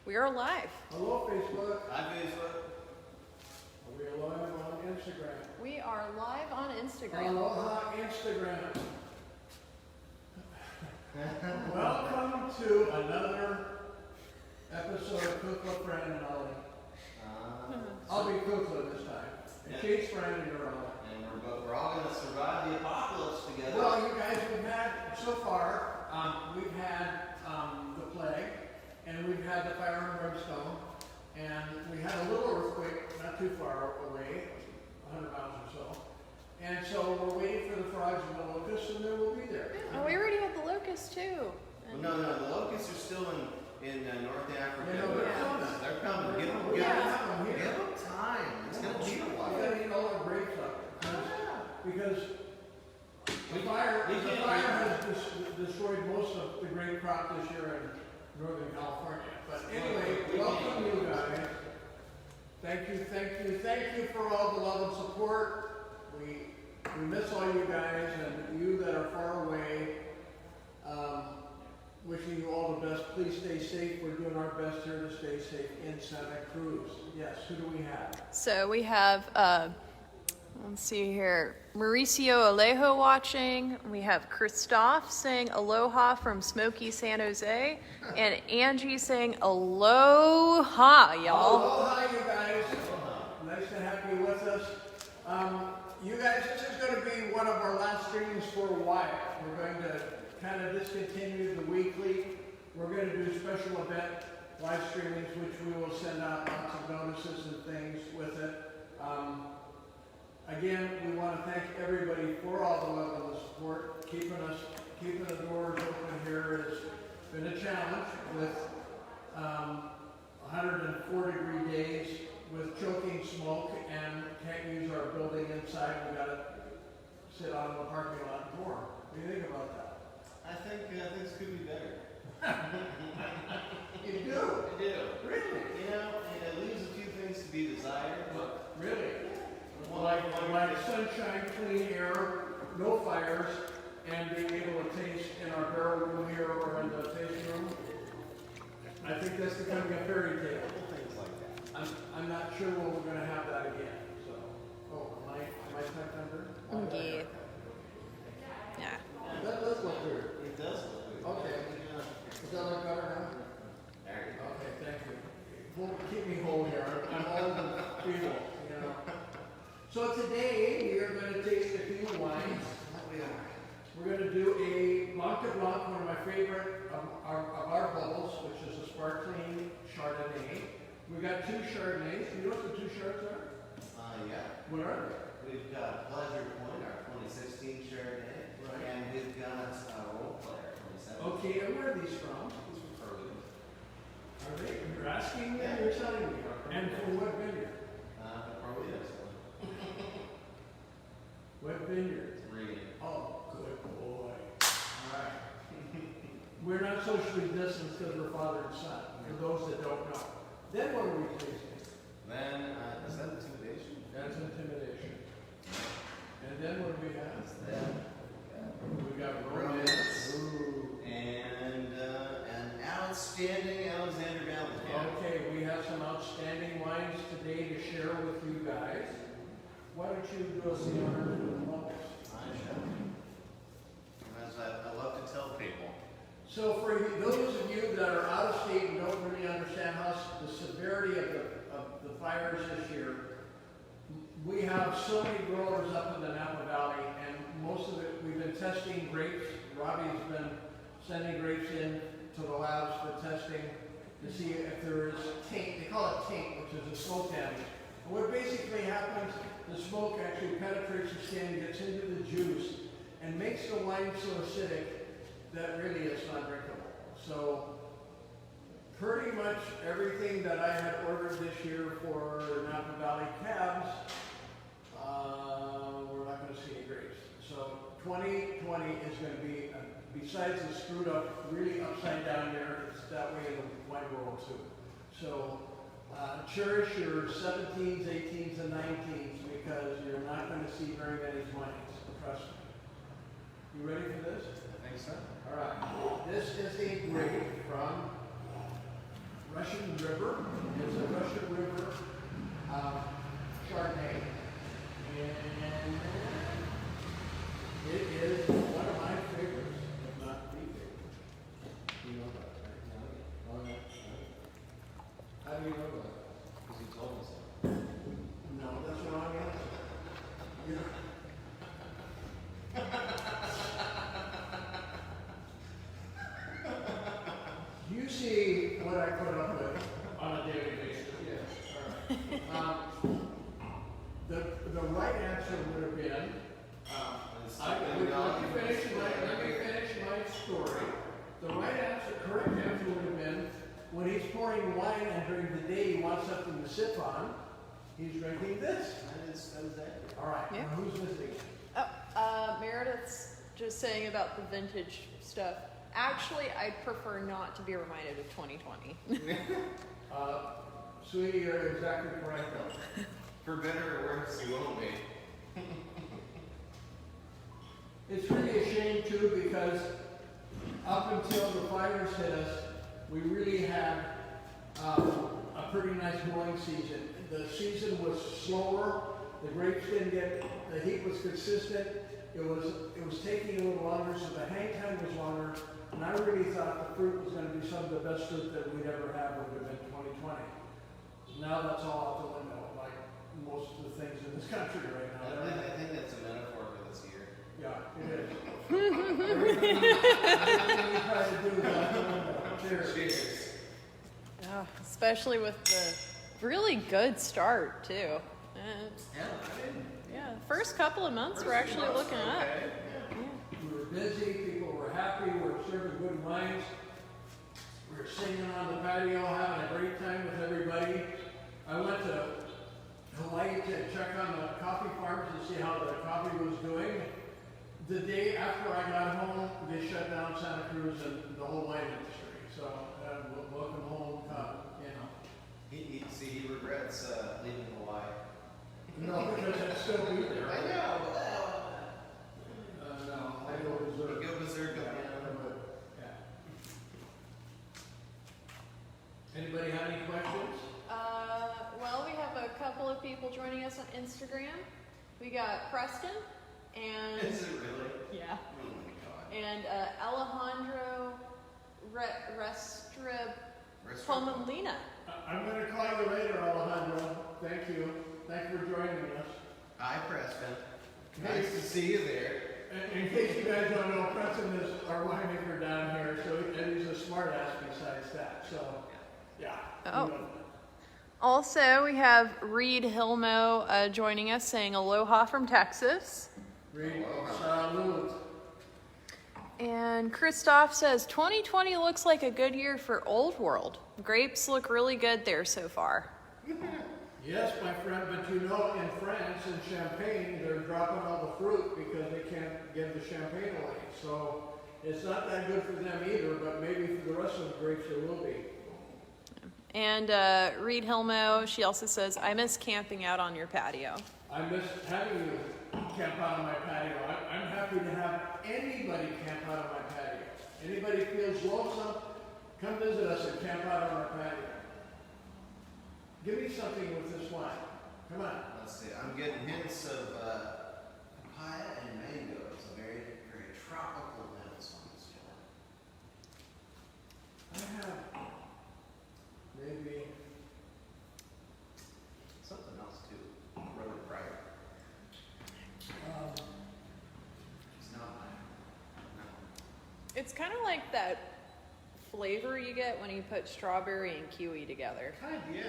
We are live. Hello, Facebook. Hi, Facebook. We are live on Instagram. We are live on Instagram. Aloha, Instagram. Welcome to another episode of Kukla, Fran, and Ollie. I'll be Kukla this time. And Kate's Fran and you're Ollie. And we're all going to survive the apocalypse together. Well, you guys, we've had, so far, we've had the plague, and we've had the fire and brimstone, and we had a little earthquake not too far away, 100 miles or so. And so we're waiting for the frogs and the locusts, and then we'll be there. Oh, we already had the locusts too. Well, no, the locusts are still in North Africa. Yeah, They're coming. Give them time. It's going to be a while. We got to eat all our grapes up. Because the fire has destroyed most of the grape crop this year in Northern California. But anyway, welcome you guys. Thank you for all the love and support. We miss all you guys, and you that are far away. Wishing you all the best. Please stay safe. We're doing our best here to stay safe in Santa Cruz. Yes, who do we have? So we have, let's see here, Mauricio Alejo watching. We have Christophe saying aloha from Smoky San Jose. And Angie saying aloha, y'all. Aloha, you guys. Nice to have you with us. You guys, this is going to be one of our last streams for a while. We're going to kind of discontinue the weekly. We're going to do special event live streamings, which we will send out lots of notices and things with it. Again, we want to thank everybody for all the love and the support. Keeping the doors open here has been a challenge with 104-degree days with choking smoke and can't use our building inside. We got to sit out in the parking lot and pour. What do you think about that? I think things could be better. You do? I do. Really? You know, it leaves a few things to be desired, but Really? Like sunshine, clean air, no fires, and being able to taste in our barrel room here or in the tasting room. I think that's becoming a fairy tale. things like that. I'm not sure when we're going to have that again. So, am I tucked under? Yeah. Yeah. That does look good. It does look good. Okay. Does that look better now? There you go. Okay, thank you. Well, keep me whole here. I'm old and feeble, you know. So today we are going to taste a few wines. We're going to do a Blanc de Blanc, one of my favorite of our bubbles, which is a sparkling Chardonnay. We got two Chardonnays. You know what the two Chards are? Yeah. What are they? We've got Pleasure Point, our 2016 Chardonnay, Right. and we've got Role Player 2017. Okay, and where are these from? These were Pearly. Are they? You're asking me, you're telling me. And from what vineyard? Pearly is What vineyard? Serene. Oh, good boy. All right. We're not socially distanced because we're father and son, for those that don't know. Then what are we tasting? Then, is that Intimidation? That's Intimidation. And then what do we have? We got Romance. Ooh. And an outstanding Alexander Valley. Okay, we have some outstanding wines today to share with you guys. Why don't you do us the honor of the longest? I shall. As I love to tell people. So for those of you that are out of state and don't really understand how the severity of the fires this year, we have so many growers up in the Napa Valley, and most of it, we've been testing grapes. Robbie's been sending grapes in to the labs for testing to see if there is taint. They call it taint, which is a smoke damage. And what basically happens, the smoke actually penetrates the skin, gets into the juice, and makes the wine so acidic that really it's not drinkable. So pretty much everything that I had ordered this year for Napa Valley cabs, we're not going to see any grapes. So 2020 is going to be, besides the screwed up, really upside down there, it's that way in the wine world too. So cherish your 17s, 18s, and 19s because you're not going to see very many wines, trust me. You ready for this? I think so. All right. This is a grape from Russian River. It's a Russian River Chardonnay. And it is one of my favorites, if not the favorite. You know that, right? Oh, yeah. How do you know that? Because he told us so. No, that's the wrong answer. You know. You see what I put up with on a daily basis. Yes. All right. The right answer would have been. Let me finish my story. The right answer, correct answer would have been when he's pouring wine and during the day he wants something to sip on, he's drinking this. That is that. All right. Yeah. Now who's visiting? Meredith's just saying about the vintage stuff. Actually, I'd prefer not to be reminded of 2020. Sweetie, you're exactly correct though. For better or worse, you won't be. It's really a shame too because up until the fires hit us, we really had a pretty nice growing season. The season was slower. The grapes didn't get, the heat was consistent. It was taking a little longer, so the hang time was longer. And I really thought the fruit was going to be some of the best fruit that we'd ever have would have been 2020. Now that's all out the window, like most of the things in this country right now. I think that's a metaphor for this year. Yeah, it is. Everything we try to do is out the window. Cheers. Cheers. Oh, especially with the really good start too. Yeah, I didn't. Yeah, the first couple of months we're actually looking up. Okay. We were busy, people were happy, we were serving good wines. We were singing on the patio, having a great time with everybody. I went to Hawaii to check on the coffee farms to see how the coffee was doing. The day after I got home, they shut down Santa Cruz and the whole wine industry. So, welcome home, you know. He regrets leaving Hawaii. No, because I'd still be there. I know. No, I go berserk. Go berserk. Yeah. Anybody have any questions? Well, we have a couple of people joining us on Instagram. We got Preston and Is it really? yeah, Oh my god. and Alejandro Pomolina. I'm going to call you later, Alejandro. Thank you. Thank you for joining us. Hi, Preston. Nice to see you there. In case you guys don't know, Preston is our winemaker down here, and he's a smart ass besides that. So, yeah. Oh. You know. Also, we have Reed Hilmo joining us, saying aloha from Texas. Read, salute. And Christoph says 2020 looks like a good year for Old World. Grapes look really good there so far. Yes, my friend, but you know, in France and Champagne, they're dropping all the fruit because they can't give the champagne away. So it's not that good for them either, but maybe for the rest of the grapes it will be. And Reed Hilmo, she also says, I miss camping out on your patio. I miss having you camp out on my patio. I'm happy to have anybody camp out on my patio. Anybody feels lonesome, come visit us and camp out on our patio. Give me something with this wine. Come on. Let's see. I'm getting hints of papaya and mango. It's a very, very tropical notes on this one. I have maybe Something else too. Really bright. It's not mine. No. It's kind of like that flavor you get when you put strawberry and kiwi together. Kind of, yeah.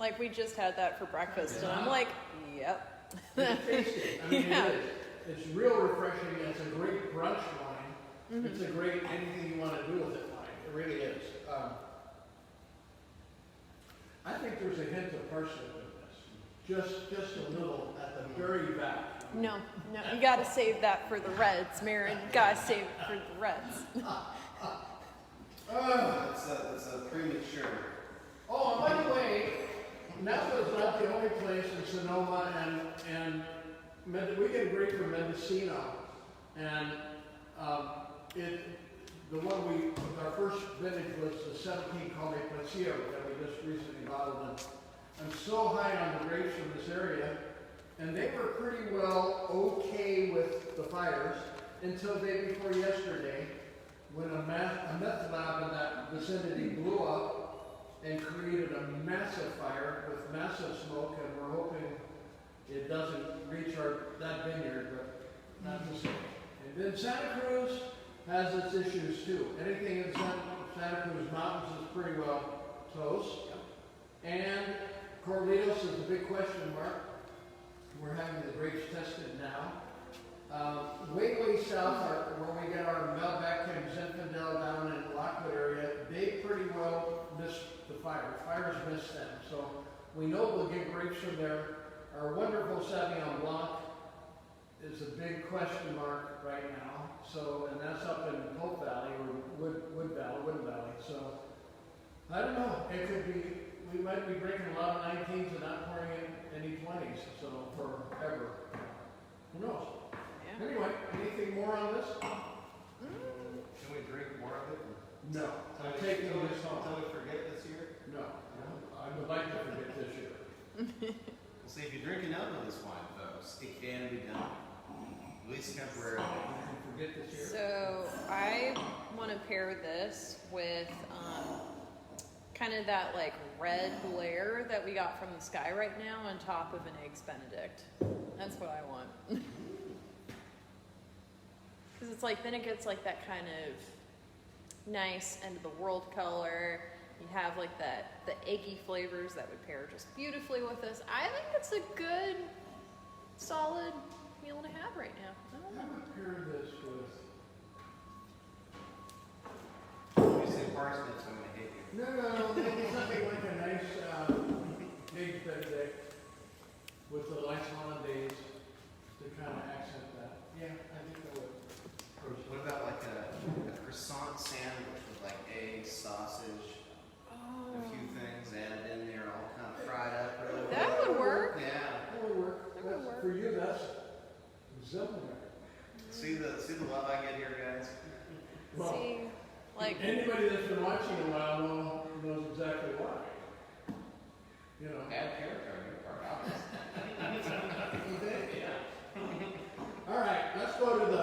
Like we just had that for breakfast, and I'm like, yep. it's tasty. I mean, Yeah. it is. It's real refreshing. It's a great brunch wine. It's a great anything you want to do with it wine. It really is. I think there's a hint of parsnip in this. Just a little at the very back. No, you gotta save that for the Reds, Marin. You gotta save it for the Reds. It's a premature. Oh, and by the way, Napa is not the only place in Sonoma, and we get a grape from Mendocino, and our first vintage was the 17 called a Placeo that we just recently bottled. And I'm so high on the grapes from this area, and they were pretty well okay with the fires until day before yesterday, when a meth lab in that vicinity blew up and created a massive fire with massive smoke, and we're hoping it doesn't reach that vineyard, but not to say. And then Santa Cruz has its issues too. Anything in Santa Cruz Mountains is pretty well toast. And Corlitos is a big question mark. We're having the grapes tested now. Way south, where we get our Malbec and Zinfandel down in Lockwood area, they pretty well missed the fire. Fires missed them. So we know we'll get grapes from there. Our wonderful Sauvignon Blanc is a big question mark right now. So, and that's up in Hope Valley or Wood Valley. So I don't know. It could be, we might be drinking a lot of 19s and not pouring in any 20s. So forever. Who knows? Yeah. Anyway, anything more on this? Can we drink more of it? No. I'm taking this home. Until we forget this year? No. I would like to forget this year. Well, see, if you drink enough of this wine, folks, it can be done. At least temporarily. Forget this year. So I want to pair this with kind of that like red glare that we got from the sky right now on top of an Eggs Benedict. That's what I want. Because it's like, then it gets like that kind of nice end of the world color. You have like the eggy flavors that would pair just beautifully with this. I think it's a good, solid meal to have right now. I don't know. I would pair this with... When you say parsnips, I'm going to hate you. No, maybe something like a nice Eggs Benedict with the nice hollandaise to kind of accent that. Yeah, I think that would. What about like a croissant sandwich with like eggs, sausage, a few things added in there, all kind of fried up really well? That would work. Yeah. That would work. That would work. For you, that's exemplary. See the love I get here, guys? Well, See, like, anybody that's been watching a while knows exactly why. You know. Add character on your part, obviously. Yeah. All right, let's go to the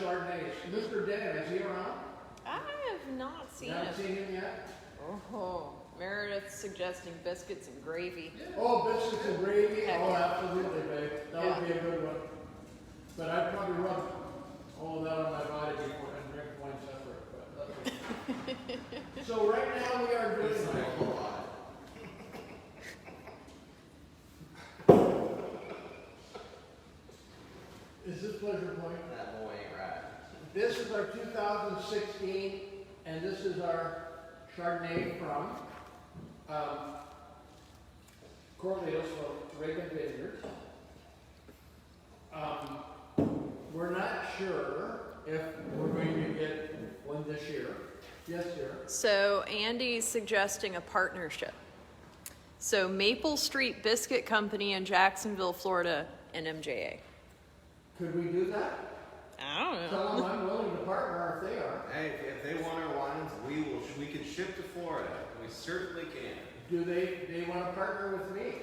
Chardonnays. Mr. Dan, is he around? I have not seen You haven't it. seen him yet? Oh, Meredith's suggesting biscuits and gravy. Oh, biscuits and gravy? Heck Oh, yeah. absolutely, babe. That would be a good one. But I'd probably rub all of that on my body before I drink wine separate. But that's okay. So right now we are doing Is this Pleasure Point? That boy ain't right. This is our 2016, and this is our Chardonnay from Corlitos from Reagan Vineyards. We're not sure if we're going to get one this year. Yes, sir. So Andy's suggesting a partnership. So Maple Street Biscuit Company in Jacksonville, Florida, and MJA. Could we do that? I don't know. Tell them I'm willing to partner if they are. Hey, if they want our wines, we can ship to Florida. We certainly can. Do they want to partner with me?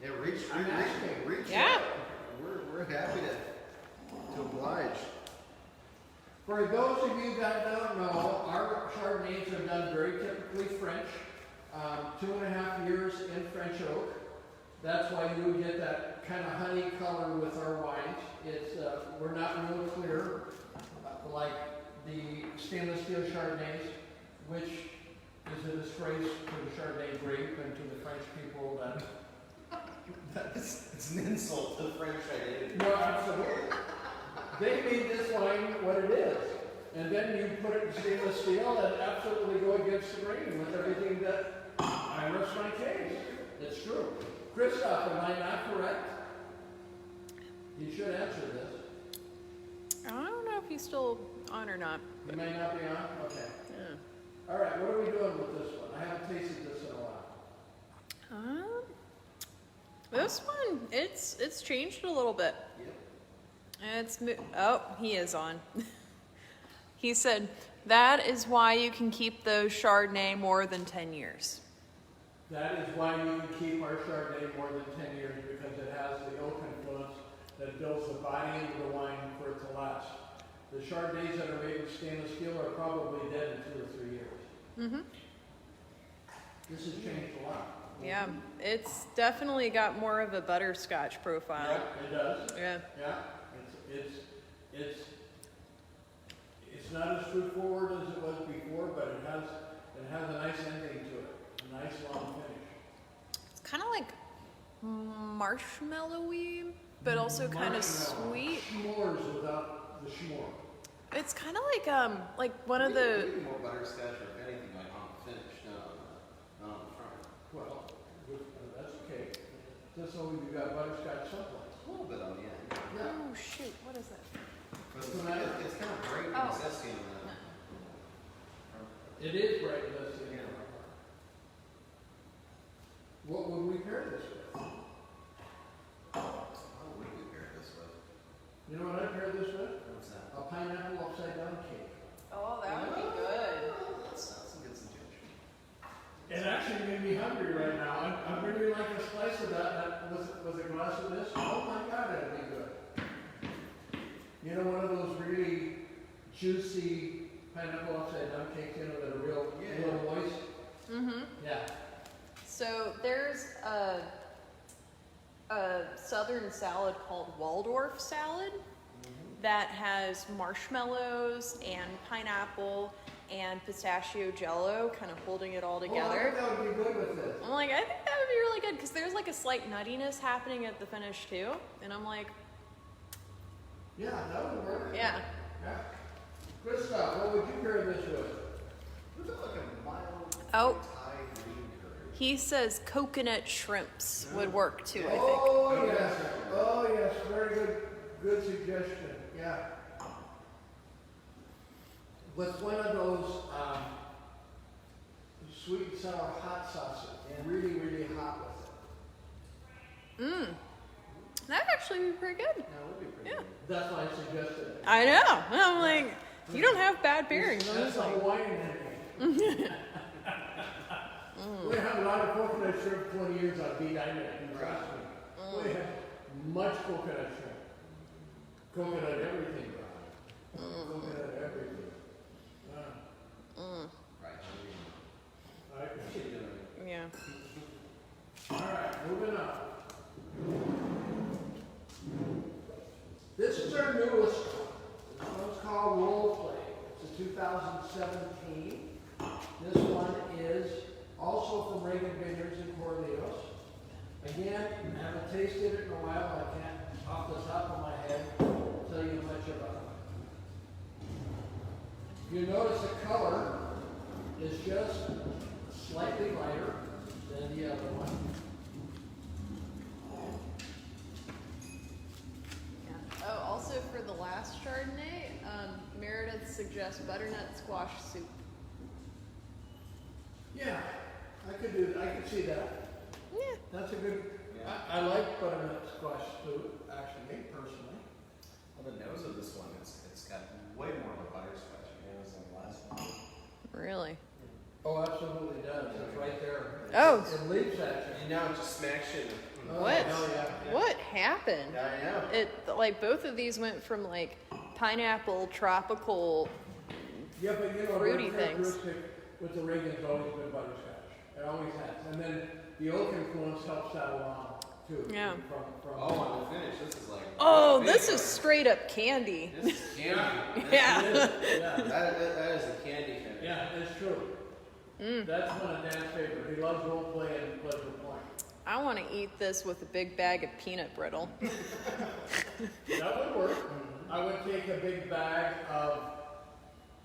Yeah, I'm asking. reach Yeah. out. We're happy to oblige. For those of you that don't know, our Chardonnays are done very typically French. 2.5 years in French oak. That's why you get that kind of honey color with our wines. It's we're not real clear, like the stainless steel Chardonnays, which is a disgrace to the Chardonnay grape and to the French people that It's an insult to the French identity. No, absolutely. They made this wine what it is. And then you put it in stainless steel and absolutely go against the grain with everything that I rest my case. It's true. Christoph, am I not correct? You should answer this. I don't know if he's still on or not. You may not be on? Okay. Yeah. All right, what are we doing with this one? I haven't tasted this in a while. This one, it's changed a little bit. Yep. Oh, he is on. He said, That is why you can keep those Chardonnay more than 10 years. That is why you can keep our Chardonnay more than 10 years, because it has the oak influence that builds the body into the wine for it to last. The Chardonnays that are made with stainless steel are probably dead in 2 or 3 years. Mm-hmm. This has changed a lot. Yeah, it's definitely got more of a butterscotch profile. Yeah, it does. Yeah. Yeah, it's not as straightforward as it was before, but it has a nice ending to it, a nice long finish. It's kind of like marshmallowy, but also kind of sweet. S'mores without the s'more. It's kind of like one of the. Maybe more butterscotch or if anything like on the finish, not on the front. Well, that's okay. Just so we've got butterscotch someplace. A little bit on the end. Yeah. Oh shoot! What is that? But it's kind of bright and Oh. zesty on the. It is bright and zesty. What would we pair this with? Oh, what do we pair this with? You know what I paired this with? What's that? A pineapple upside down cake. Oh, that would be good. That sounds a good suggestion. It actually made me hungry right now. I'm really like a slice of that with a glass of this. Oh my God, that'd be good. You know, one of those really juicy pineapple upside down cakes, you know, that are real moist. Mm-hmm. Yeah. So there's a southern salad called Waldorf salad that has marshmallows and pineapple and pistachio jello kind of holding it all together. Oh, I think that would be good with this. I'm like, I think that would be really good because there's like a slight nuttiness happening at the finish too. And I'm like, Yeah, that would work. yeah. Yeah. Good stuff. What would you pair this with? What about like a mild Oh. Thai green curry? He says coconut shrimps would work too, I think. Oh yes. Oh yes. Very good. Good suggestion. Yeah. With one of those sweet and sour hot sauces, and really, really hot with it. Mmm. That'd actually be pretty good. Yeah, it would be pretty Yeah. good. That's why I suggested it. I know. I'm like, you don't have bad pairings. I'm That's just a like, Hawaiian ending. We have a lot of coconut shrimp 20 years on DaVine, and trust me. We have much coconut shrimp. Coconut everything, Brian. Coconut everything. Right. Alright, Keep doing it. yeah. alright, moving on. This is our newest one. This one's called Role Play. It's a 2017. This one is also from Reagan Vineyards in Corleos. Again, I haven't tasted it in a while. I can't, off the top of my head, tell you much about it. You notice the color is just slightly lighter than the other one. Yeah. Oh, also for the last Chardonnay, Meredith suggests butternut squash soup. Yeah, I could do that. I could see that. Yeah. That's a good. Yeah. I like butternut squash soup, actually, personally. Well, the nose of this one, it's got way more of a butterscotch nose than the last one. Really? Oh, absolutely does. It's right there. Oh. It leaps at you. And now it just smacks you. Oh, What? hell yeah. What happened? Yeah, I know. It like both of these went from like pineapple tropical. Yeah, but you know, Fruity the things. characteristic with the Reagan's always been butterscotch. It always has. And then the oak influence helps that along too. Yeah. From Oh, on the finish, this is like. Oh, big this is butter. straight up candy. This is candy. Yeah. It is, yeah. That is a candy finish. Yeah, it's true. That's one of Dan's favorite. He loves role play and Pleasure Point. I want to eat this with a big bag of peanut brittle. That would work. I would take a big bag of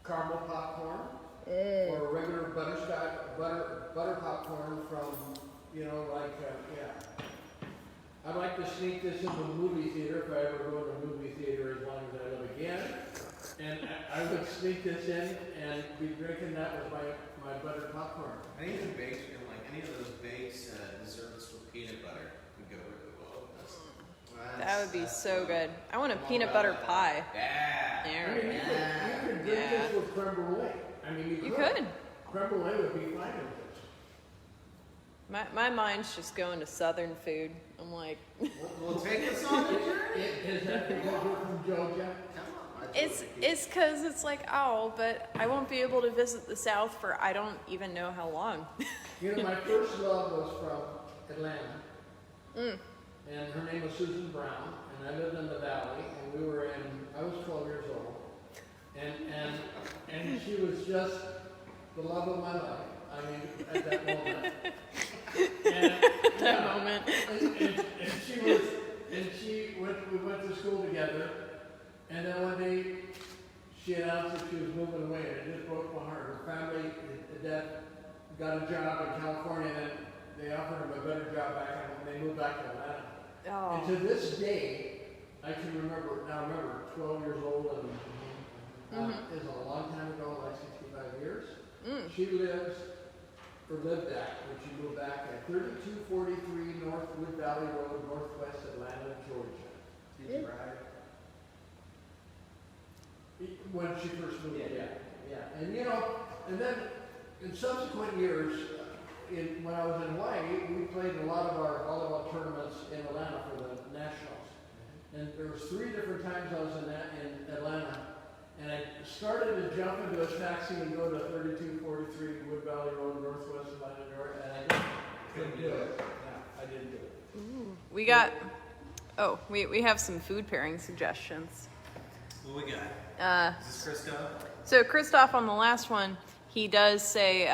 caramel popcorn or regular butterscotch butter popcorn from, you know, like yeah. I'd like to sneak this into the movie theater if I ever go to the movie theater as long as I live again. And I would sneak this in and be drinking that with my butter popcorn. Any of the baked, like any of those baked desserts with peanut butter would go really well with this. That would be so good. I want a peanut butter pie. Yeah. I There mean, we you go. could drink Yeah. this with creme brulee. I mean, You could. Creme brulee would be fine with this. My mind's just going to Southern food. I'm like, We'll take us on a journey. Is that because you're from Georgia? Come on. it's because it's like, oh, but I won't be able to visit the South for I don't even know how long. You know, my first love was from Atlanta. And her name was Susan Brown, and I lived in the Valley, and I was 12 years old. And she was just the love of my life. I mean, at that moment. That moment. We went to school together, and then one day she announced that she was moving away, and it just broke my heart. Her family, her dad got a job in California, and then they offered him a better job back home, and they moved back to Atlanta. Oh. And to this day, I can remember 12 years old, and is a long time ago, like 65 years. She lived at, when she moved back at 3243 North Wood Valley Road, Northwest Atlanta, Georgia. Did you ride? When she first moved, yeah. And you know, and then in subsequent years, when I was in Hawaii, we played a lot of our volleyball tournaments in Atlanta for the Nationals. And there was 3 different times I was in Atlanta, and I started to jump into a taxi and go to 3243 Wood Valley Road, Northwest Atlanta, Georgia, and I just couldn't do it. Yeah, I didn't do it. We got, we have some food pairing suggestions. What we got? Is this Crisco? So Christoph on the last one, he does say,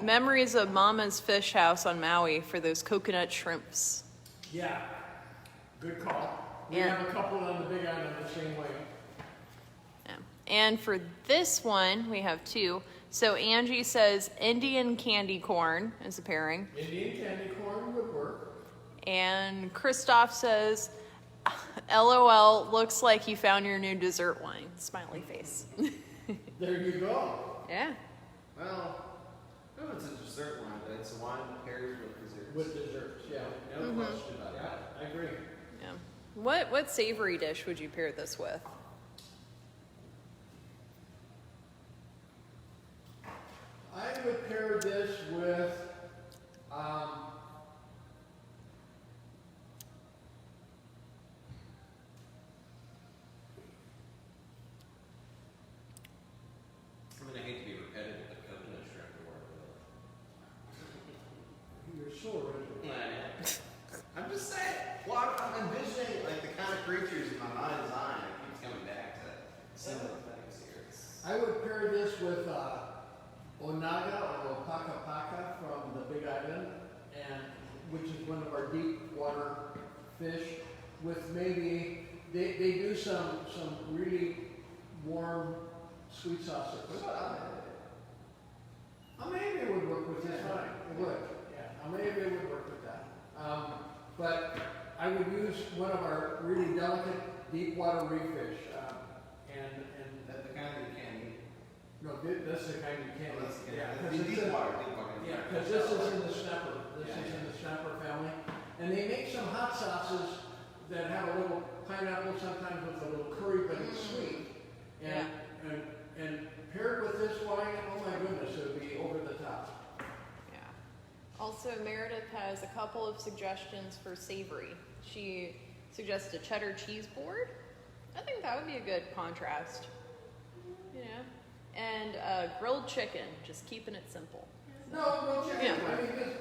memories of Mama's Fish House on Maui for those coconut shrimps. Yeah, good call. We Yeah. have a couple on the Big Island the same way. Yeah. And for this one, we have 2. So Angie says Indian candy corn is a pairing. Indian candy corn would work. And Christoph says, LOL, looks like you found your new dessert wine. Smiley face. There you go. Yeah. Well, no, it's a dessert wine, but it's a wine that pairs with desserts. With desserts, yeah. No question about it. Yeah, I agree. Yeah. What savory dish would you pair this with? I would pair this with, I mean, I hate to be repetitive, but coconut shrimp would work you're so original. well. I'm just saying. Well, I'm envisioning like the kind of creatures in my mind's eye. It keeps coming back to similar things here. I would pair this with onaga or paka paka from the Big Island, and which is one of our deep water fish. With maybe they do some really warm sweet sauce. Maybe it would work with this fine. It would. Yeah. Maybe it would work with that. But I would use one of our really delicate deep water reef fish, and That the kind that you can't eat. no, this is the kind you can't. Oh, that's the kind. Yeah, Deep water. Deep water. Yeah, because this is in the snapper. This is in the snapper family, and they make some hot sauces that have a little pineapple, sometimes with a little curry, but it's sweet. And paired with this wine, oh my goodness, it would be over the top. Yeah. Also, Meredith has a couple of suggestions for savory. She suggests a cheddar cheese board. I think that would be a good contrast. You know? And grilled chicken, just keeping it simple. No chicken. Yeah. I mean,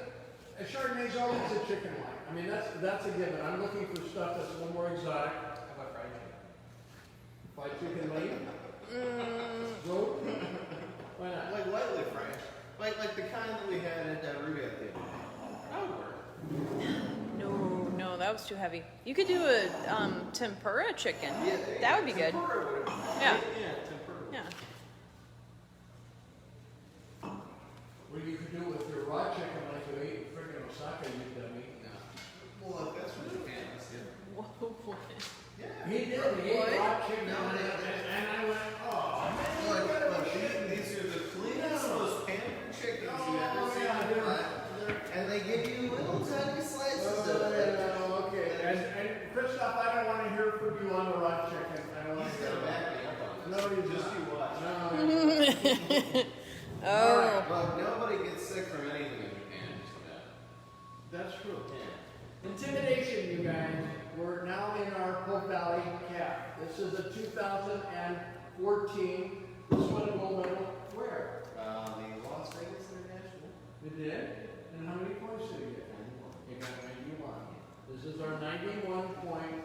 a Chardonnay is always a chicken wine. I mean, that's a given. I'm looking for stuff that's a little more exotic. How about fried chicken? Fried chicken lane. Road. Why not? Like lightly French. Like the kind that we had at Ruby at the That would work. No, that was too heavy. You could do a tempura chicken. Yeah, That would be good. Tempura would- Yeah. Yeah, tempura. Yeah. Well, you could do it with your raw chicken like you ate in freaking Osaka, you dummy. No. Well, if that's what you can, that's good. Whoa. Yeah. He did. He ate raw chicken, and I went, oh, man. Look, these are the cleanest, most pampered chickens you've ever Oh, seen. yeah, in your life. And they give you little tiny slices of it. Okay. And Christoph, I he's Just not. you watch. No. Oh. All right. Look, nobody gets sick from anything in Japan, just about. That's true. Yeah. Intimidation, you guys. We're now in our Hope Valley cap. This is a 2014. This one will go where? The Las Vegas International. It did? And how many points did it get? 91. It got 91. This is our 91 point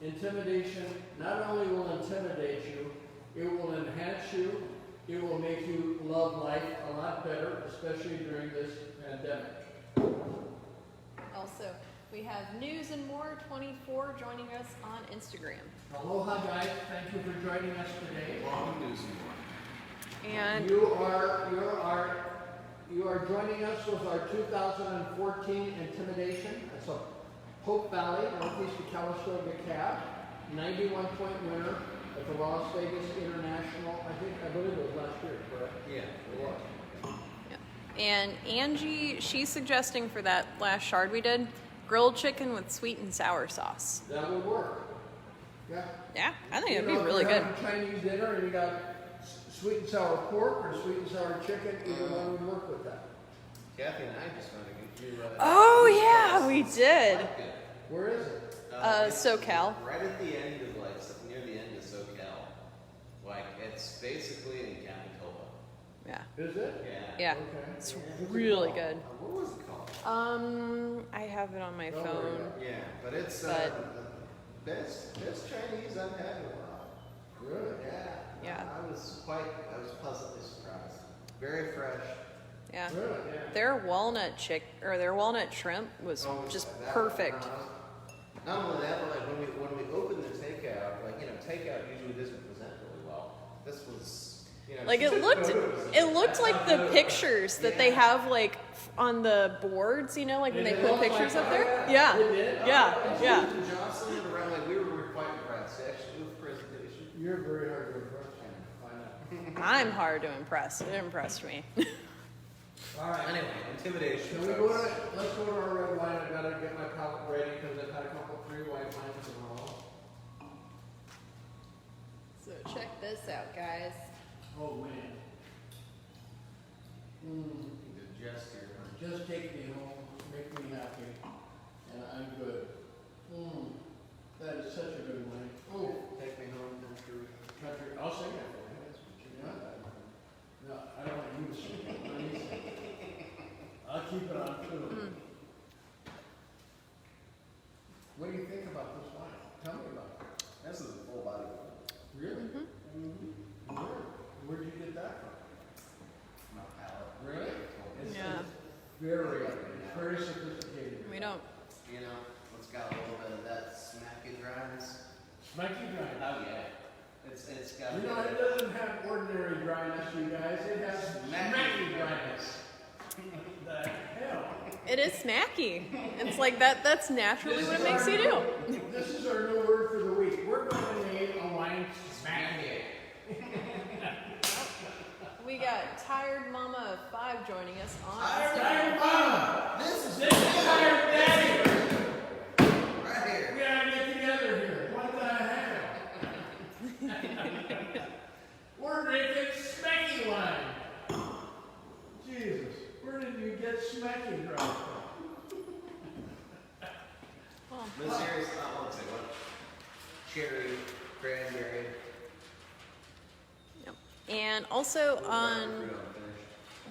intimidation. Not only will intimidate you, it will enhance you. It will make you love life a lot better, especially during this pandemic. Also, we have News and More 24 joining us on Instagram. Aloha, guys. Thank you for joining us today. Long news and And You are joining us with our 2014 Intimidation. It's a Hope Valley, Northeast of Calistoga Cab, 91 point winner at the Las Vegas International. I believe it was last year, correct? Yeah. It was. and Angie, she's suggesting for that last shard we did, grilled chicken with sweet and sour sauce. That would work. Yeah. Yeah, I think it'd You be know, really if you're good. having Chinese dinner and you got sweet and sour pork or sweet and sour chicken, either one would work with that. Kathy and I just found a good Oh yeah, we did. Where is it? It's SoCal. Right at the end of near the end of SoCal. Like it's basically in Capitola. Yeah, Is it? yeah, Okay. it's What's it really called? good. What was it called? I have it on my Don't worry phone. about Yeah, but it's But- best Chinese I've had in a while. Really? Yeah. Yeah. I was pleasantly surprised. Very fresh. Yeah, Really? Yeah. their walnut shrimp was just That- perfect. Not only that, but like when we opened the takeout, like takeout usually doesn't present really well. This was Like it looked like the pictures that they have like on the boards, like when they put pictures up there. Yeah, yeah, yeah. Johnson and around, like we were quite impressed actually with the presentation. You're very hard to impress, I know. I'm hard to impress. It impressed me. All right. Anyway, intimidation. Can we let's go to our red wine. I gotta get my palate ready because I've had a couple 3 white wines in a row. So check this out, guys. Oh man. The gesture. Just take me home, make me happy, and I'm good. That is such a good wine. Oh, Take me home, country. country. I'll sing that for you. Yeah. No, I don't want you to sing it. Let me sing it. I'll keep it on too. What do you think about this wine? Tell me about it. This is a full body one. Really? Where'd you get that from? My palate. Really? It's Yeah. very sophisticated. We don't. It's got a little bit of that smacky dryness. Smoky dryness. Oh yeah. It's got. You know, it doesn't have ordinary dryness, you guys. It has smacky dryness. The hell? It is smacky. It's like that. That's naturally what it makes you do. This is our new word for the week. We're going to name a wine smacky. We got Tired Mama of 5 joining us on Tired Instagram. Mama! This is Tired Daddy! right here. We gotta get together here. What the hell? We're drinking smacky wine. Jesus, where did you get smacky from? But seriously, let's say what? Cherry, cranberry. Yep. And also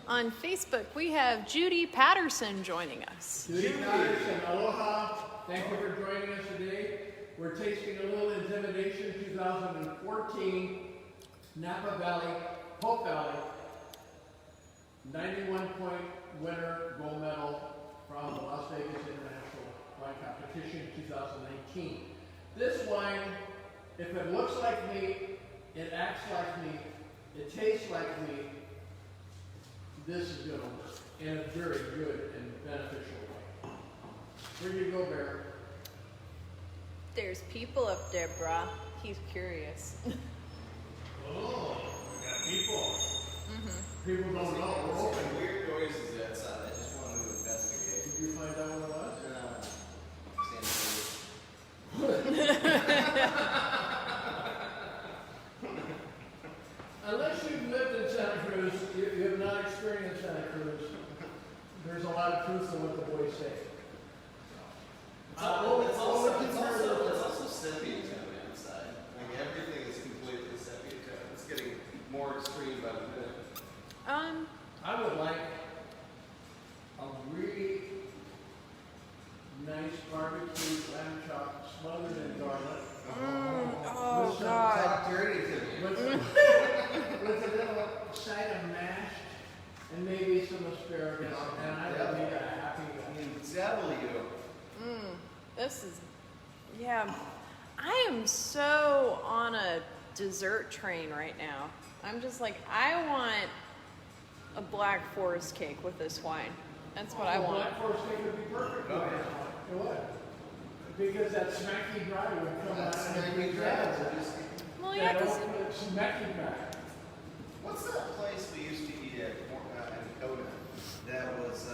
on Facebook, we have Judy Patterson joining us. Judy Patterson, aloha. Thank you for joining us today. We're tasting a little Intimidation 2014 Napa Valley, Hope Valley, 91 point winner, gold medal from the Las Vegas International Wine Competition 2019. This wine, if it looks like me, it acts like me, it tastes like me, this is going to work in a very good and beneficial way. Where do you go, Bear? There's people up there, brah. He's curious. Oh, we got people. People don't know. We're open. Some weird noises outside. I just wanted to investigate. Did you find out what it was? not experienced Santa Cruz, there's a lot of truth in what the boys say. It's also sepia tone outside. Like everything is completely sepia tone. It's getting more extreme by the minute. I would like a really nice barbecue lamb chop smothered in garlic. Oh With some God. Talk dirty to me. With a little side of mashed and maybe some asparagus, and I would be a happy guy. This is, yeah. I am so on a dessert train right now. I'm just like, I want a Black Forest cake with this wine. That's what I want. Black Forest cake would be perfect. Oh, for yeah. this one. It would. Because that smacky dry would come out and Smacky be dry. Well, yeah, because smacky dry. What's that place we used to eat at in Coda? That was,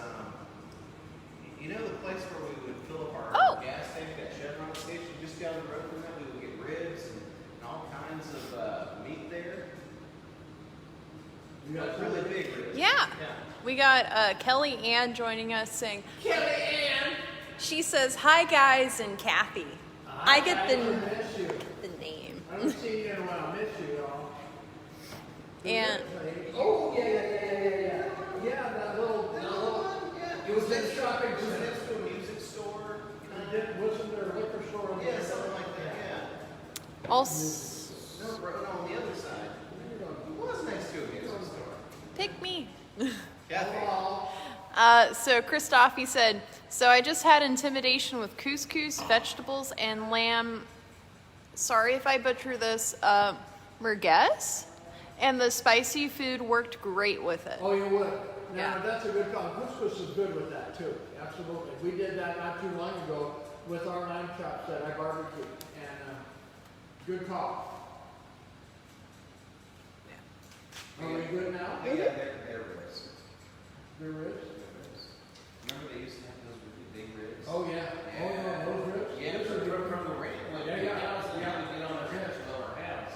you know, the place where we would fill up our gas tank at Chevron station. Just down the road from that, we would get ribs and all kinds of meat there. You got Really big ribs. yeah. We got Kelly Ann joining us saying, Kelly Ann! she says, hi guys and Kathy. I get I miss you. the name. I haven't seen you in a while. Miss you, y'all. And Oh, yeah. Yeah, that little. It was in shopping It was center. next to a music store. Wasn't there a liquor store on Yeah, there? something like that, yeah. also, No, on the other side. It was next to a music store. pick me. Kathy. So Christophe said, so I just had Intimidation with couscous, vegetables, and lamb. Sorry if I butcher this. Merguez, and the spicy food worked great with it. Oh, you would. Now, Yeah. that's a good call. Couscous is good with that, too. Absolutely. We did that not too long ago with our lamb chops that I barbecued. And good call. Are we good now? Yeah, they're ribs. Your ribs? Remember they used to have those really big ribs? Oh, yeah. Oh, yeah. Those ribs? Yeah, Those are good. from the ring. Like, Yeah, yeah. we get on our trips with our house.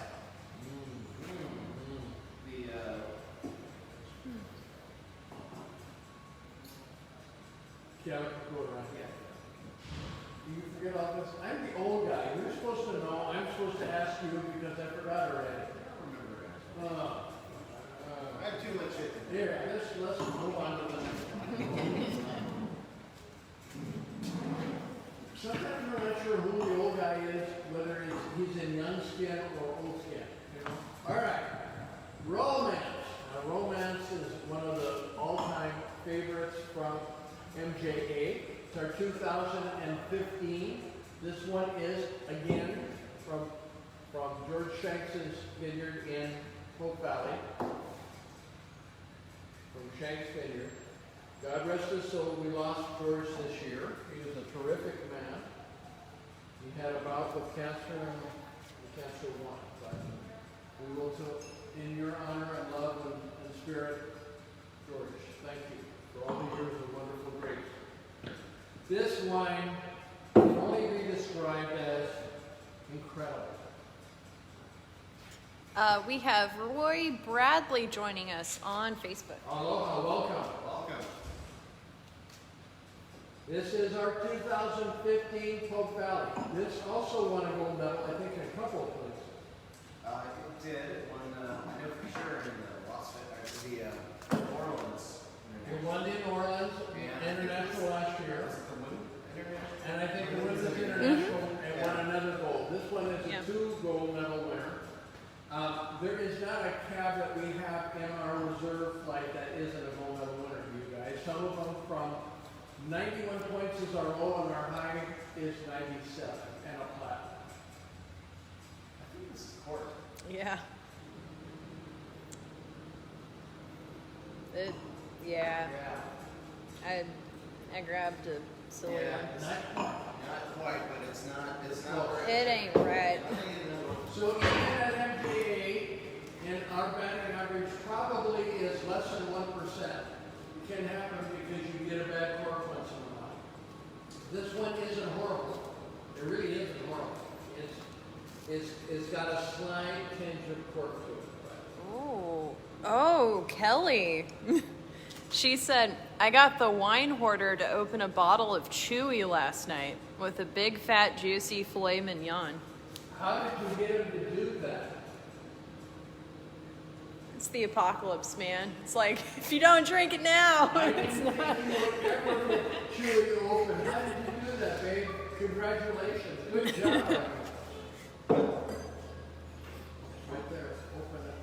Yeah, go around. Do you forget all this? I'm the old guy. You're supposed to know. I'm supposed to ask you because I forgot already. I have too much shit. Here, let's move on to the next one. Sometimes we're not sure who the old guy is, whether he's in young skin or old skin. You know? All right, romance. Now, romance is one of the all-time favorites from MJA. It's our 2015. This one is again from George Shanks' vineyard in Hope Valley. From Shanks Vineyard. God rest his soul, we lost George this year. He was a terrific man. He had a bout with cancer and the cancer won. But we will, in your honor and love and spirit, George, thank you for all the years of wonderful grace. This wine can only be described as incredible. We have Roy Bradley joining us on Facebook. Aloha, welcome. Welcome. This is our 2015 Pope Valley. This also won a gold medal, I think, in a couple of places. It did. One, I know for sure in the Las Vegas, the New Orleans. It won in Orleans International last year. And I think it was the International and won another gold. This one is a 2 gold medal winner. There is not a cab that we have in our reserve flight that isn't a gold medal winner, you guys. Some of them from 91 points is our low and our high is 97 and a platinum. I think this is court. Yeah. Yeah. I grabbed a silly one. Not quite, but it's not right. It ain't right. So even at MJA, and our batting average probably is less than 1%. It can happen because you get a bad cork once in a while. This one isn't horrible. It really isn't horrible. It's got a slight tinge of cork to it. Oh. Oh, Kelly. She said, I got the wine hoarder to open a bottle of Chewy last night with a big, fat, juicy filet mignon. How did you get him to do that? It's the apocalypse, man. It's like, if you don't drink it now, it's not. Chewy open. How did you do that, babe? Congratulations. Good job. Right there. Open it.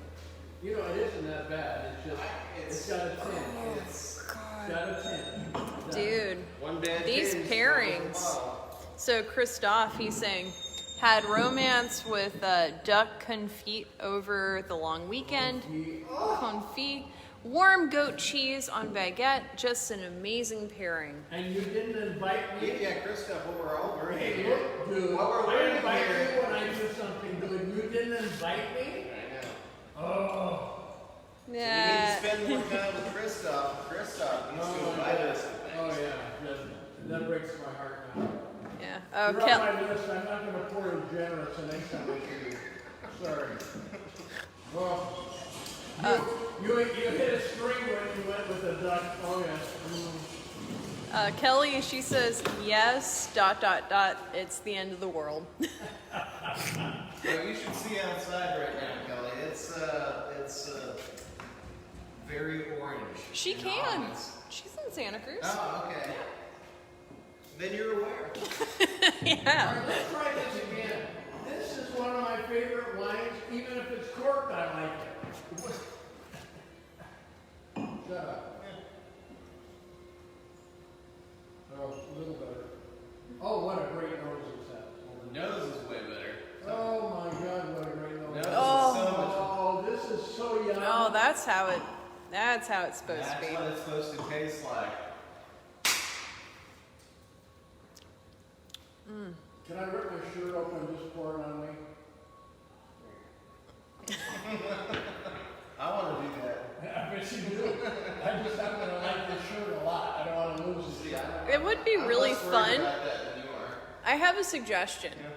You know, it isn't that bad. It's just, it's got a tint. It's got a tint. Dude, One bad these taste, pairings. So Christophe, he's saying, had romance with duck confit over the long weekend. Confit. Warm goat cheese on baguette. Just an amazing pairing. And you didn't invite me? Yeah, Christoph, what we're all learning Hey, here. look, dude. What we're I learning invite here. you when I do something good. You didn't invite me? I know. Oh. We need to Yeah. spend more time with Christoph. Christoph needs to invite us to things. Oh, yeah. That breaks my heart now. Yeah. You're Oh, on Kelly. my list. I'm not going to pour as generous the next time I see you. Sorry. Well, you hit a string when you went with the duck. Oh, yes. Kelly, she says, yes, ... It's the end of the world. So you should see outside right now, Kelly. It's very orange. She in can. August. She's in Santa Cruz. Oh, okay. Then you're aware. Yeah. All right, let's try this again. This is one of my favorite wines. Even if it's corked, I like it. Shut up. Oh, a little better. Oh, what a great nose it's at. The nose is way better. Oh my God, what a great nose. Nose Oh. is so much. Oh, this is so yummy. Oh, that's how it's supposed to That's be. what it's supposed to taste like. Can I rip my shirt open and just pour it on me? I want to do that. I bet you do. I just happen to like this shirt a lot. I don't want to lose it. It would be I'm really less worried fun. about that than you are. I have a suggestion. Yeah.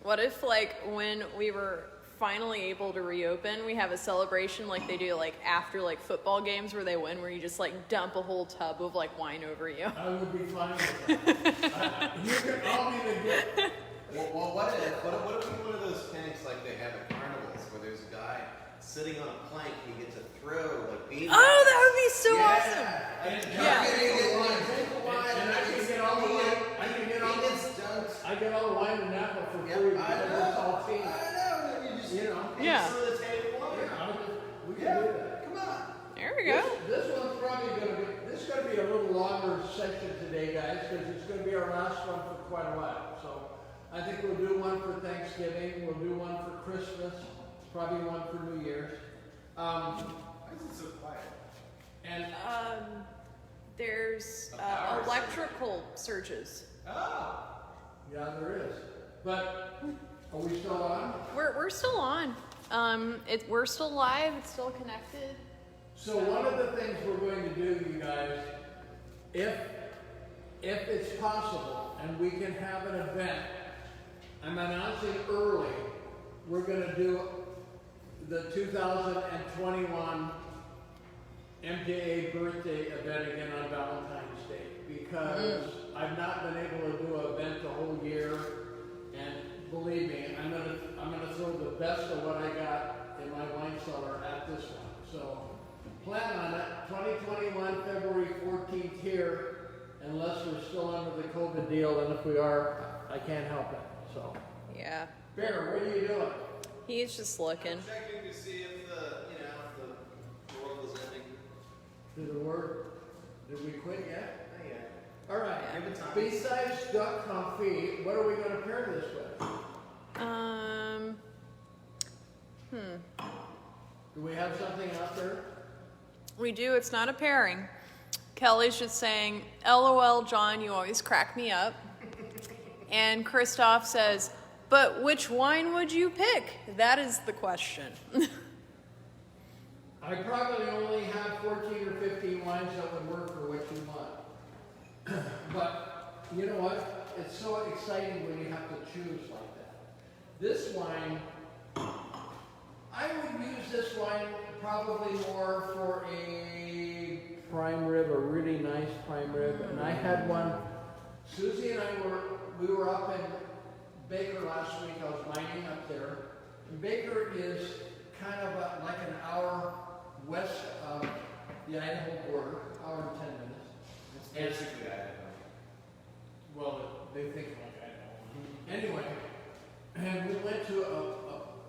What if, like, when we were finally able to reopen, we have a celebration like they do, like, after, like, football games where they win, where you just, like, dump a whole tub of, like, wine over you? I would be fine with that. You can all be the gift. Well, what if we do one of those tanks like they have at carnivals where there's a guy sitting on a plank and you get to throw like beans? Oh, that would be so awesome! And Yeah. Drink the wine, and I can get all the wine. I can get all I get all the wine in Napa for free because it's all tea. You know. Yeah. Some of the table water. We can do that. Come on. There we go. This one's probably this is going to be a little longer section today, guys, because it's going to be our last one for quite a while. So I think we'll do one for Thanksgiving. We'll do one for Christmas. Probably one for New Year's. Why is it so quiet? And There's power electrical surges. Oh. yeah, there is. But are we still on? We're still on. We're still live. It's still connected. So one of the things we're going to do, you guys, if it's possible and we can have an event, I'm announcing early, we're going to do the 2021 MJA birthday event again on Valentine's Day because I've not been able to do an event the whole year, and believe me, I'm gonna throw the best of what I got in my wine cellar at this one. So plan on it, 2021 February 14th here, unless we're still under the COVID deal, and if we are, I can't help it. So, Yeah. Bear, what are you doing? He's just looking. Checking to see if the world is ending. Did we quit yet? Not yet. All right. Give it time. Besides duck confit, what are we going to pair this with? Do we have something out there? We do. It's not a pairing. Kelly's just saying, LOL, John, you always crack me up. And Christoph says, but which wine would you pick? That is the question. I probably only have 14 or 15 wines that would work for what you want. But you know what? It's so exciting when you have to choose like that. This wine, I would use this wine probably more for a prime rib, a really nice prime rib. And I had one, Susie and we were up in Baker last week. I was mining up there. And Baker is kind of like an hour west of the Idaho border, hour and 10 minutes. It's basically Idaho. Well, they think like Idaho. Anyway, and we went to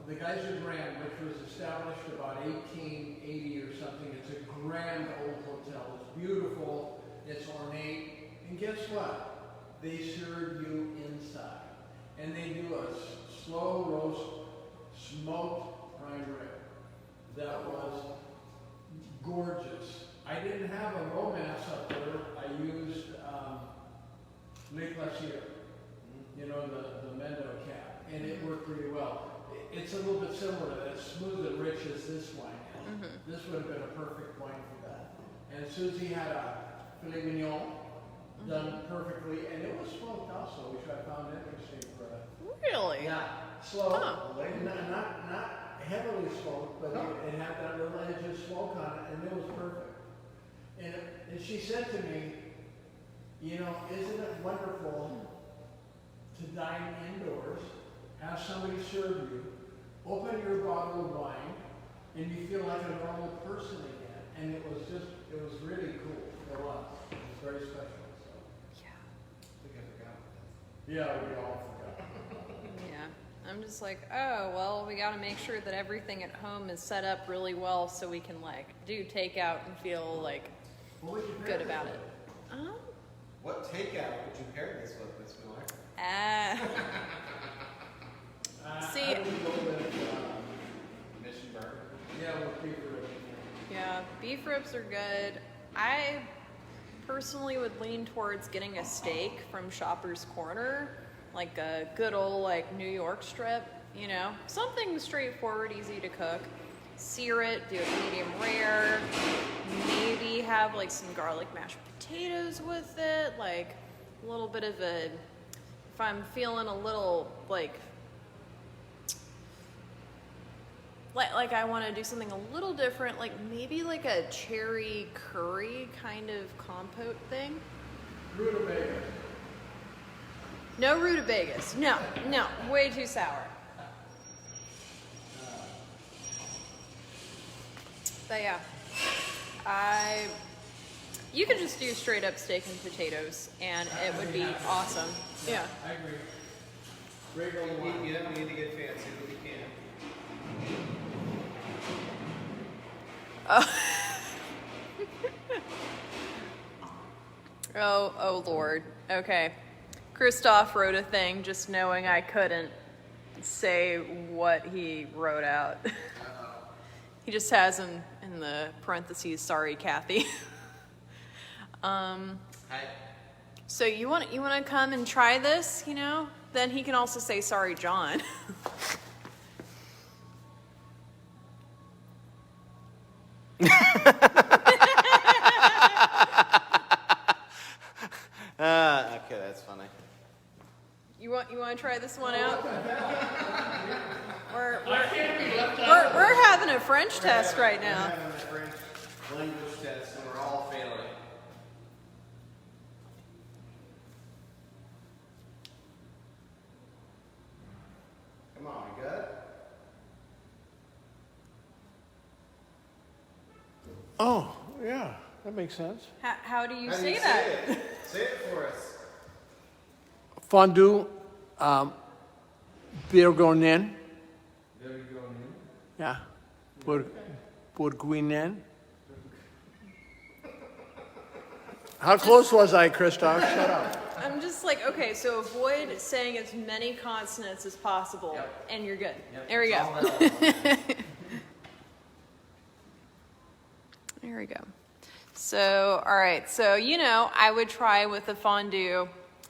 the Geyser Grand, which was established about 1880 or something. It's a grand old hotel. It's beautiful. It's ornate. And guess what? They serve you inside. And they do a slow roast, smoked prime rib. That was gorgeous. I didn't have a romance up there. I used Lake Glacier, you know, the Mendo cap, and it worked really well. It's a little bit similar to that, smooth and rich as this wine is. This would have been a perfect wine for that. And Susie had a filet mignon done perfectly, and it was smoked also, which I found interesting for a Really? yeah, slow, Huh. not heavily smoked, but it had that little edge of smoke on it, and it was perfect. And she said to me, you know, isn't it wonderful to dine indoors, have somebody serve you, open your bottle of wine, and you feel like a normal person again. And it was really cool. It was very special. So. Yeah. I think I forgot. Yeah, we all forgot. Yeah. I'm just like, oh, well, we got to make sure that everything at home is set up really well so we can, like, do takeout and feel, like, What would you pair good this about with? it. What takeout would you pair this with, Miss Miller? See- I would go with, Mission burger. yeah, with beef ribs. Yeah, beef ribs are good. I personally would lean towards getting a steak from Shoppers Corner, like a good old like New York strip, you know, something straightforward, easy to cook. Sear it, do it medium rare, maybe have like some garlic mashed potatoes with it, like a little bit of a, if I'm feeling a little like I want to do something a little different, like maybe like a cherry curry kind of compote thing. Rutabaga. No rutabagas. No, way too sour. But yeah, you could just do straight up steak and potatoes, and it would be awesome. Yeah. I agree. Regular You wine. don't need to get fancy, but you can. Oh Lord. Okay. Christoph wrote a thing just knowing I couldn't say what he wrote out. He just has in the parentheses, sorry, Kathy. Hi. So you want to come and try this, you know? Then he can also say, sorry, John. Okay, that's funny. You want to try this one out? We're I can't be left out. we're having a French test right We're now. having a French language test, and we're all failing. Come on, we good? Oh, yeah, that makes sense. How do you How do say you that? say it? Say it for us. Fondue, Bourgogne. There we go, man. Yeah. Bourgogne. How close was I, Christoph? Shut up. I'm just like, okay, so avoid saying as many consonants as possible, Yep. and you're good. Yep, There we it's go. all that. There we go. So, all right. So, you know, I would try with a fondue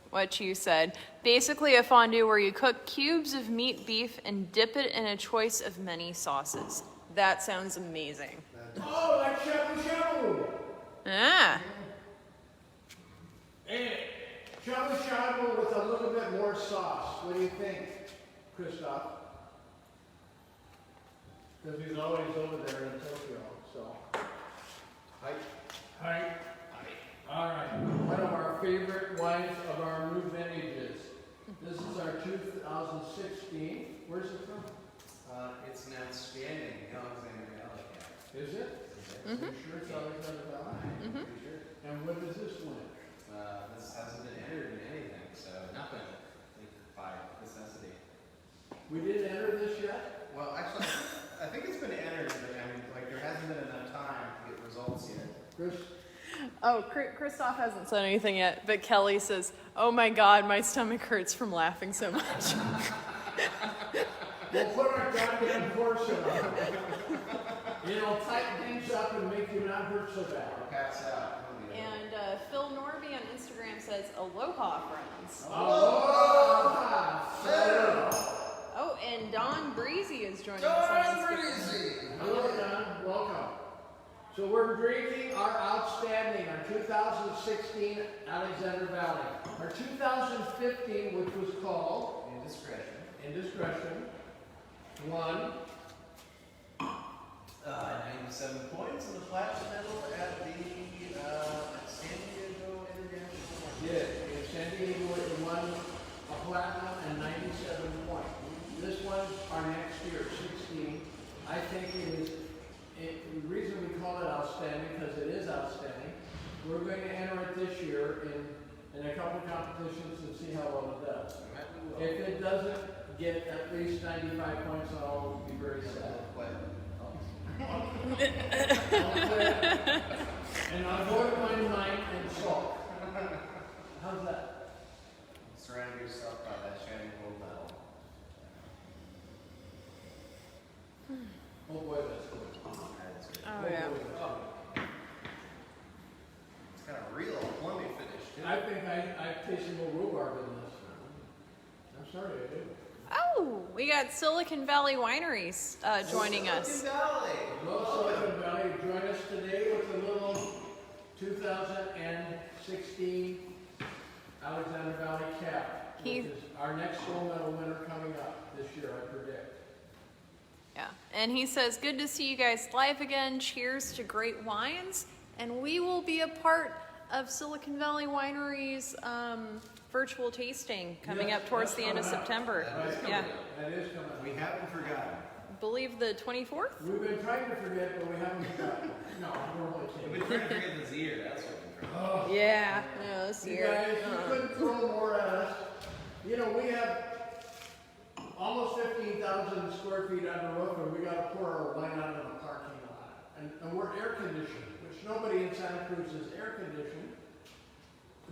what you said. Basically, a fondue where you cook cubes of meat, beef, and dip it in a choice of many sauces. That sounds amazing. Oh, like shabu shabu. Ah, And shabu shabu with a little bit more sauce. What do you think, Christoph? because he's always over there in Tokyo, so. Hi. Hi. All right, one of our favorite wines of our new vintages. This is our 2016. Where's it from? It's an outstanding Alexander Valley cap. Is it? Mhm. You sure it's Alexander Valley? Mhm. Pretty sure. And what does this win? This hasn't been entered in anything, so nothing. Like, by necessity. We didn't enter this yet? Well, actually, I think it's been entered, but I mean, like, there hasn't been enough time to get results yet. Chris? Oh, Christoph hasn't said anything yet, but Kelly says, "Oh my God, my stomach hurts from laughing so much." We'll put our goddamn corset on. It'll tighten things up and make you not hurt so bad. I'll pass out. And Phil Norby on Instagram says, "Aloha, friends." Aloha! Oh, and Don Breezy is joining us on Instagram. Hello, Don. Welcome. So we're drinking our outstanding, our 2016 Alexander Valley. Our 2015, which was called Indiscretion, won 97 points in the platinum medal at the San Diego International. did. In San Diego, it won a platinum and 97 points. This one, our next year, 16, I think it is, the reason we call it outstanding, because it is outstanding. We're going to enter it this year in a couple of competitions and see how well it does. If it doesn't get at least 95 points, I'll be very sad. And I'll avoid my mind and salt. How's that? Surround yourself by that shining gold medal. Oh boy, that's good. Oh yeah. Boy, It's got a real plummy finish, too. I think I've tasted more rhubarb in this. I'm sorry, I did. Oh, we got Silicon Valley Wineries joining us. Silicon Valley. Hello, Silicon Valley. Join us today with a little 2016 Alexander Valley cap, which is our next gold medal winner coming up this year, I predict. Yeah, and he says, "Good to see you guys live again. Cheers to great wines." And we will be a part of Silicon Valley Wineries virtual tasting coming up towards the end of September. Yeah, That is coming up. We haven't forgotten. I believe the 24th. We've been trying to forget, but we haven't forgotten. No, we're only We've kidding. been trying to forget this year, that's what we're trying to Oh, Yeah, this you year. guys, you couldn't throw more at us. You know, we have almost 15,000 square feet under roof, and we got to pour our wine out in the parking lot. And we're air conditioned, which nobody in Santa Cruz is air conditioned.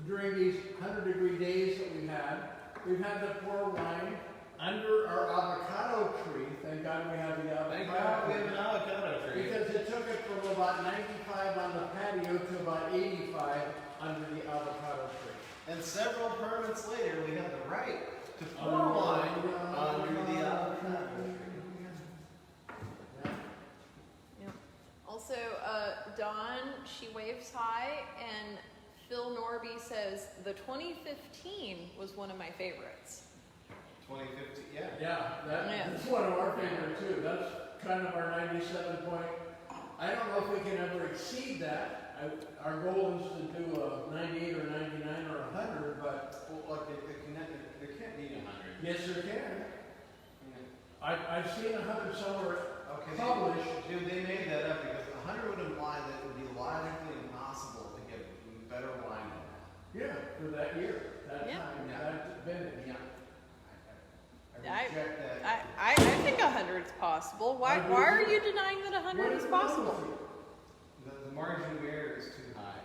During these 100-degree days that we've had to pour wine under our avocado tree. Thank God we have the Thank avocado God we have tree. an avocado tree. Because it took it from about 95 on the patio to about 85 under the avocado tree. And several permits later, we have the right to pour wine under the avocado tree. Yep. Also, Dawn, she waves hi, and Phil Norby says the 2015 was one of my favorites. 2015, yeah. Yeah, Yeah. that's one of our favorite too. That's kind of our 97 point. I don't know if we can ever exceed that. Our goal is to do a 98 or 99 or 100, but Well, look, there can't be 100. yes, there can. I've seen 100 somewhere Okay, published. dude, they made that up because 100 would imply that it would be logically impossible to get better wine than that. Yeah, for that year, that Yeah. time, Yeah. that vintage. Yeah. I I- reject that. I think 100 is possible. Why are you denying that 100 is possible? The margin of error is too high.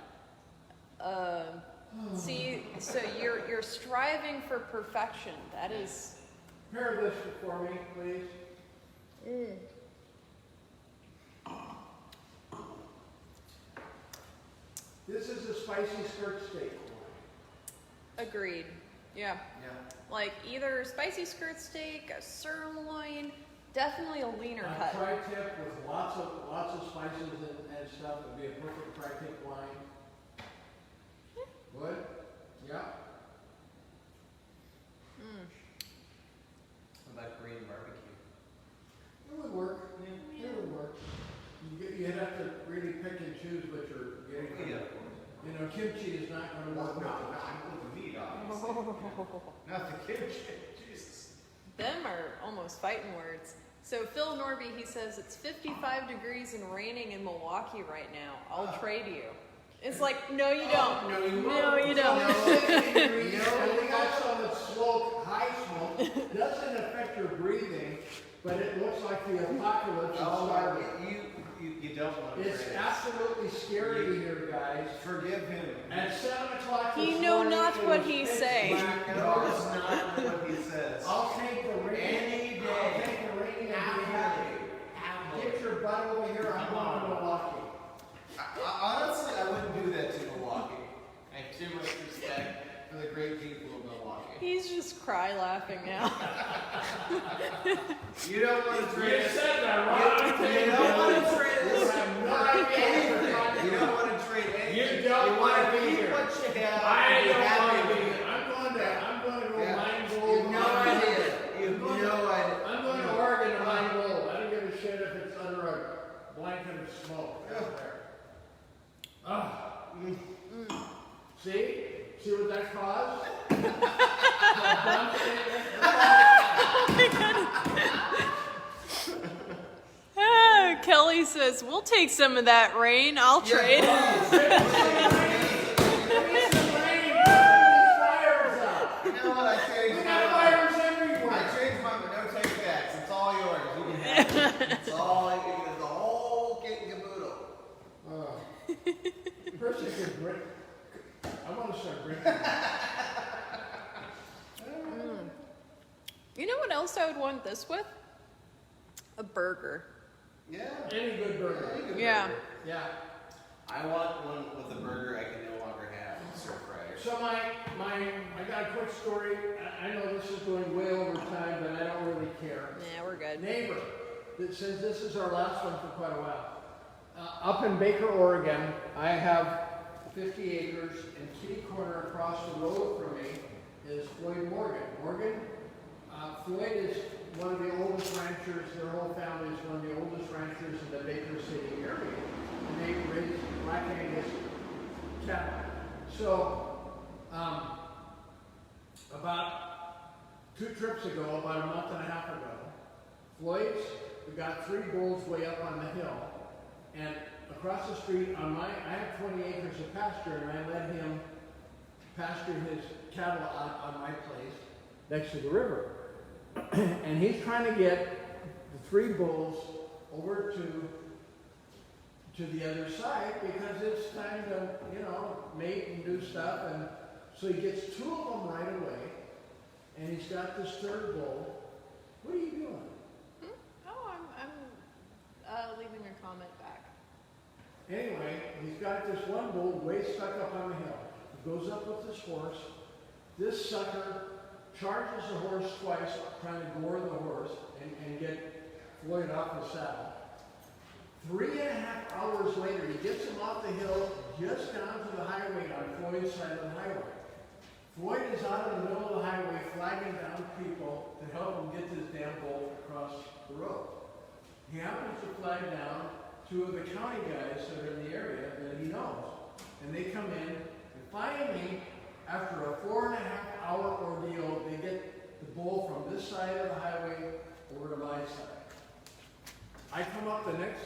See, so you're striving for perfection. That is. Pair this for me, please. This is a spicy skirt steak wine. Agreed. Yeah. Yeah. Like either spicy skirt steak, a sirloin, definitely a leaner A cut. tri-tip with lots of spices and stuff would be a perfect tri-tip wine. Would? Yeah. What about Korean barbecue? It would work. It But kimchi is not going to No, work no, with it. I'm with the meat, obviously. Not the kimchi. Jesus. Them are almost fighting words. So Phil Norby, he says it's 55 degrees and raining in Milwaukee right now. I'll trade you. It's like, no, you don't. No, you No, won't. you don't. And we got some of the smoke, high smoke, doesn't affect your breathing, but it looks like the apocalypse is starting. You don't want to It's trade. absolutely scary here, guys. Forgive him. At 7 o'clock this He know morning, not it what was he's pitch saying. black No, dark. it's not what he says. I'll take the rain. Any day. I'll take the rain and be happy. Get your butt over here. I'm going to Milwaukee. Honestly, I wouldn't do that to Milwaukee. I have too much respect for the great people of Milwaukee. He's just cry laughing now. You don't want to trade. You said that wrong. You don't want to trade You this. have no idea. Anything. You don't want to trade anything. You don't want wanna to be keep here. what you have. I and be don't happy want to with be it. here. I'm going to go Yeah. mine You gold. have no idea. You have no idea. I'm going to Oregon to mine gold. I don't give a shit if it's under a blanket of smoke out there. Ah. See? See what that caused? Kelly says, we'll take some of that rain. I'll trade. You know what? I changed We my got mind. fires everywhere. I changed my mind, but no take backs. It's all yours. You can have it. It's all, it's the whole kit and caboodle. First I could drink. I want to start drinking. You know what else I would want this with? A burger. Yeah. Any good burger. Any good Yeah. burger. Yeah. I want one with a burger I can no longer have. Stir fryer. So I got a quick story. I know this is going way over time, but I don't really care. Yeah, we're good. Neighbor that says this is our last one for quite a while. Up in Baker, Oregon, I have 50 acres, and kitty corner across the road from me is Floyd Morgan. Floyd is one of the oldest ranchers. Their whole family is one of the oldest ranchers in the Baker City area, and they raise Black Angus cattle. So, about 2 trips ago, about a month and a half ago, Floyd's, we got 3 bulls way up on the hill, and across the street on I have 20 acres of pasture, and I let him pasture his cattle on my place next to the river. And he's trying to get the 3 bulls over to the other side because it's time to, mate and do stuff. And so he gets 2 of them right away, and he's got this 3rd bull. What are you doing? Oh, I'm leaving a comment back. Anyway, he's got this one bull way stuck up on the hill. He goes up with this horse. This sucker charges the horse twice, trying to gore the horse and get Floyd off the saddle. 3.5 hours later, he gets him off the hill, just down to the highway on Floyd's side of the highway. Floyd is out in the middle of the highway, flagging down people to help him get this damn bull across the road. He happens to flag down 2 of the county guys that are in the area that he knows. And they come in, and finally, after a 4.5-hour ordeal, they get the bull from this side of the highway over to my side. I come up the next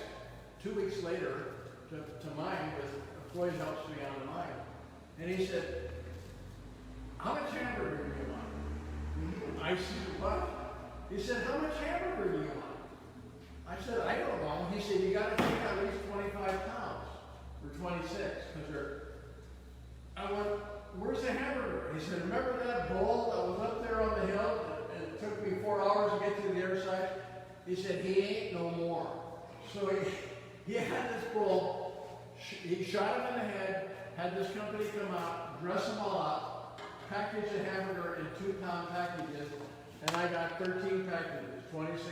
2 weeks later to mine, with Floyd helps me on the mine. And he said, how much hamburger do you want? I said, what? He said, how much hamburger do you want? I said, I don't know. He said, you got to take at least 25 pounds, or 26, because they're... I went, where's the hamburger? He said, remember that bull that was up there on the hill? It took me 4 hours to get to the other side. He said, he ain't no more. So he had this bull, he shot him in the head, had this company come out, dress them all up, package the hamburger in 2-pound packages, and I got 13 packages, 26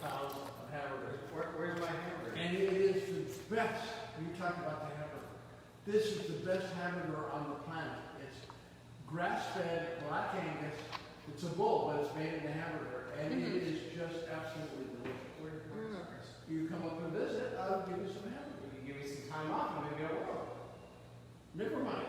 pounds of hamburgers. Where's my hamburger? And it is the best. You talk about the hamburger. This is the best hamburger on the planet. It's grass-fed, Black Angus. It's a bull, but it's made into hamburger, and it is just absolutely delicious. You come up and visit, I'll give you some hamburger. You can give me some time off and maybe I will. Never mind.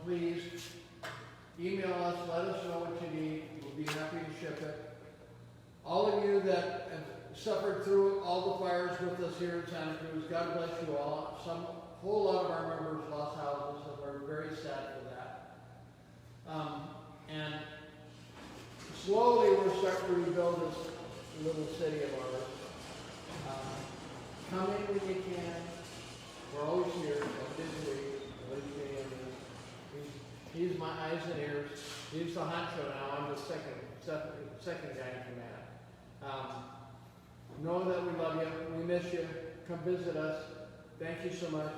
please email us, let us know what you need. We'll be happy to ship it. All of you that have suffered through all the fires with us here in Santa Cruz, God bless you all. Whole lot of our members lost houses, and we're very sad for that. And slowly we're starting to rebuild this little city of ours. Come in when you can. We're always here. He's my eyes and ears. He's the honcho now. I'm the second guy in command. Know that we love you. We miss you. Come visit us. Thank you so much.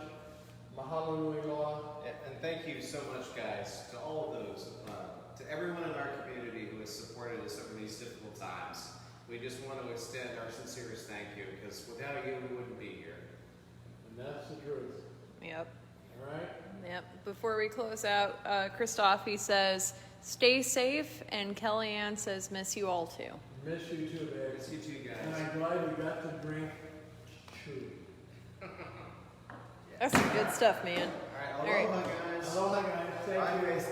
Mahalo nui loa. And thank you so much, guys, to all of those, to everyone in our community who has supported us over these difficult times. We just want to extend our sincerest thank you, because without you, we wouldn't be here. And that's the truth. Yep. All right? Yep. Before we close out, Christophe, he says, stay safe, and Kellyanne says, miss you all too. Miss you too, babe. Miss you too, guys. And I'm glad we got to drink chew. That's some good stuff, man. All right, aloha, guys. Aloha, guys. Thank Bye, you. guys.